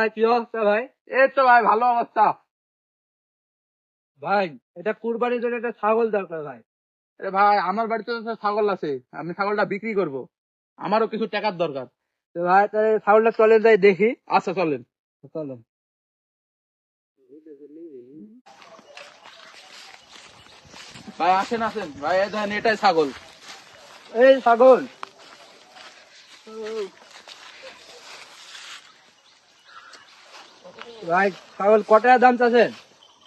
ভাই কি অবস্থা ভাই? এই তো ভাই ভালো অবস্থা। ভাই এটা কুরবানির জন্য একটা ছাগল দরকার ভাই। আরে ভাই আমার বাড়িতে তো ছাগল আছে, আমি ছাগলটা বিক্রি করব, আমারও কিছু টাকার দরকার। তো ভাই তাহলে ছাগলটা চলেন যাই দেখি। আচ্ছা চলেন। চলেন। ভাই আসেন আসেন ভাই, এই দেখেন এটাই ছাগল। এই ছাগল ভাই, ছাগল কত টাকা দাম চাচ্ছেন?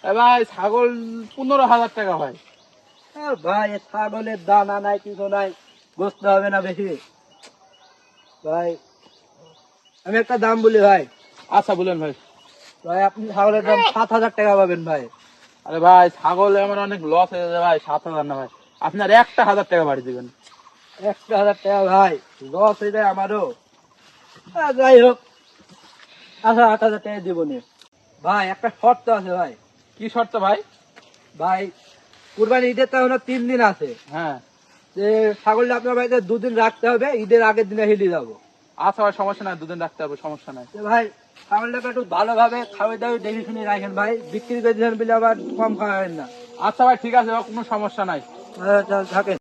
ভাই ছাগল 15,000 টাকা ভাই। ভাই এ ছাগলের দানা নাই, কিছু নাই, গোস্ত হবে না বেশি ভাই। আমি একটা দাম বলি ভাই। আচ্ছা বলেন ভাই। ভাই আপনি ছাগলের দাম 7,000 টাকা পাবেন ভাই। আরে ভাই ছাগল আমার অনেক লস হয়ে যাবে ভাই, 7,000 না ভাই, আপনার 1,000 টাকা বাড়ি দিবেন। 1,000 টাকা ভাই, লস হয়ে যায় আমারও। যাই হোক, আচ্ছা 8,000 টাকা দিব নি ভাই। একটা শর্ত আছে ভাই। কি শর্ত ভাই? ভাই কুরবানি ঈদের তো এখনো 3 দিন আছে, হ্যাঁ যে ছাগলটা আপনার বাড়িতে 2 দিন রাখতে হবে, ঈদের আগের দিনে হিলি যাবো। আচ্ছা ভাই সমস্যা নাই, দুদিন রাখতে হবে, সমস্যা নাই। ভাই ছাগলটাকে একটু ভালোভাবে খাওয়াই দাওয়াই দেখে শুনে রাখেন ভাই, বিক্রি করে দিলেন বলে আবার কম খাওয়াবেন না। আচ্ছা ভাই ঠিক আছে, কোনো সমস্যা নাই। থাকেন।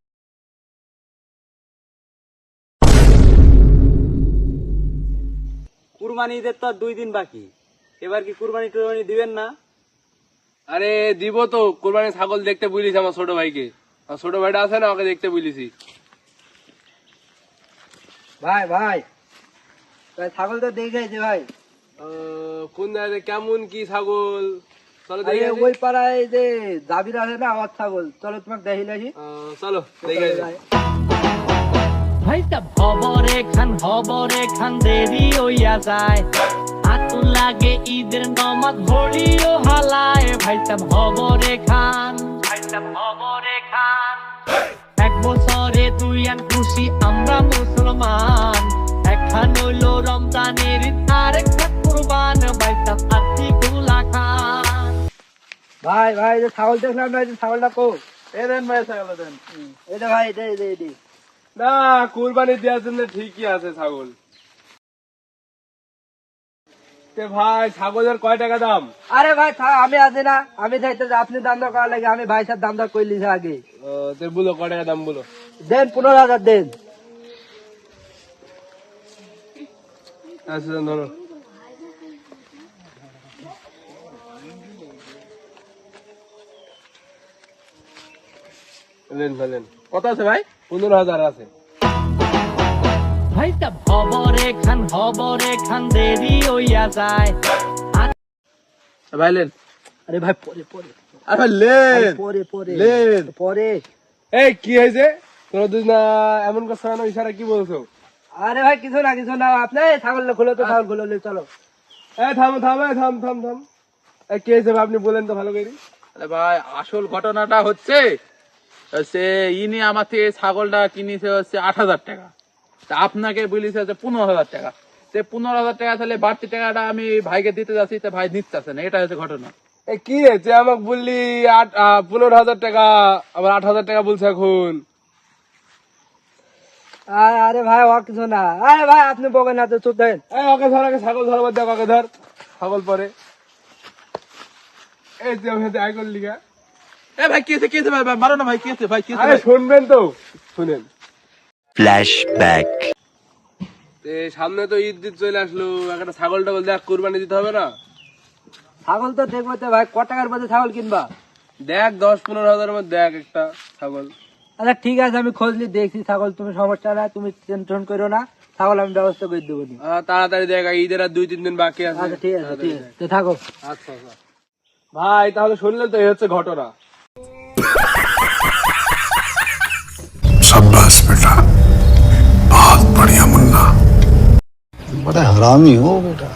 কুরবানি ঈদের তো 2 দিন বাকি, এবার কি কুরবানি টুরবানি দিবেন না? আরে দিব তো, কোরবানি ছাগল দেখতে বলিস আমার ছোট ভাইকে, আমার ছোট ভাইটা আছে না, ওকে দেখতে বলিছি। ভাই ভাই ভাই ছাগল তো দেখেছি ভাই। কোন জায়গায় কেমন কি ছাগল? চলো আরে দেখে আসি। ওই পাড়ায় যে জাবির আছে না আমার ছাগল, চলো তোমাকে দেখিলে আসি। চলো দেখে আসি। ভাইটা খবরে খান দেরি হইয়া যায়, আতু লাগে ঈদের নমাজ ভরিও হালায়। ভাইটা খবরে খান এক বছরে তুই আর খুশি আমরা মুসলমান, একখান হইল রমজানের ঈদ আর একটা কুরবান। ভাইটা আতি গুলা খান। ভাই ভাই যে ছাগল দেখলাম না, যে ছাগলটা কো এই দেন ভাই ছাগল দেন। এটা ভাই এটা না, কুরবানি দেওয়ার জন্য ঠিকই আছে ছাগল। ভাই ছাগলের কয় টাকা দাম? আরে ভাই আমি আছি না, আমি চাইতে যে আপনি দাম দর করার লাগে, আমি ভাই সাথে দাম দর করে লিছি আগে। তোর বলো কয় টাকা দাম বলো। দেন 15,000 দেন। আচ্ছা ধরো। লেন কত আছে ভাই? 15,000 আছে। ভাইটা খবরে খান দেরি হইয়া যায়। ভাই লেন। আরে ভাই পরে পরে আরে ভাই লেন। পরে পরে লেন। পরে। এই কি হয়েছে তোরা দুই না এমন করছো কেন? ইশারা কি বলছো? আরে ভাই কিছু না, আপনি ছাগল খুলো তো, ছাগল খুলো চলো। এই থাম এই কি হয়েছে ভাই, আপনি বলেন তো ভালো করে। আরে ভাই আসল ঘটনাটা হচ্ছে ইনি আমার থেকে ছাগলটা কিনেছে হচ্ছে 8,000 টাকা, তা আপনাকে বলেছে হচ্ছে 15,000 টাকা। 15,000 টাকা তাহলে বাড়তি টাকাটা আমি ভাইকে দিতে যাচ্ছি, তা ভাই নিচ্ছে না, এটা হচ্ছে ঘটনা। এই কি হয়েছে আমাকে বললি 15,000 টাকা, আবার 8,000 টাকা বলছে এখন। আরে ভাই ও কিছু না, আরে ভাই আপনি বকেন না তো, চুপ দেন। এই ওকে ধর, আগে ছাগল ধরবার দেখ, ওকে ধর ছাগল পরে। এই যে ওখানে আয় করলি গা। এ ভাই কি হয়েছে ভাই, মারো না ভাই, কি হয়েছে ভাই, কি আরে হয়েছে? শুনবেন তো, শুনেন। ফ্ল্যাশব্যাক। সামনে তো ঈদ চলে আসলো, একটা ছাগল টাগল দেখ, কুরবানি দিতে হবে না? ছাগল তো দেখবো তো ভাই, কত টাকার মধ্যে ছাগল কিনবা? দেখ 10-15 হাজার মধ্যে দেখ একটা ছাগল। আচ্ছা ঠিক আছে, আমি খোঁজলি দেখছি ছাগল, তুমি সমস্যা নাই, তুমি টেনশন করো না, ছাগল আমি ব্যবস্থা করে দেবো। তাড়াতাড়ি দেখ, ঈদের আর 2-3 দিন বাকি আছে। আচ্ছা ঠিক আছে, ঠিক আছে, তো থাকো। আচ্ছা ভাই, তাহলে শুনলেন তো, এই হচ্ছে ঘটনা। शाबाश बेटा, बहुत बढ़िया मुन्ना, बड़ा हरामी हो बेटा।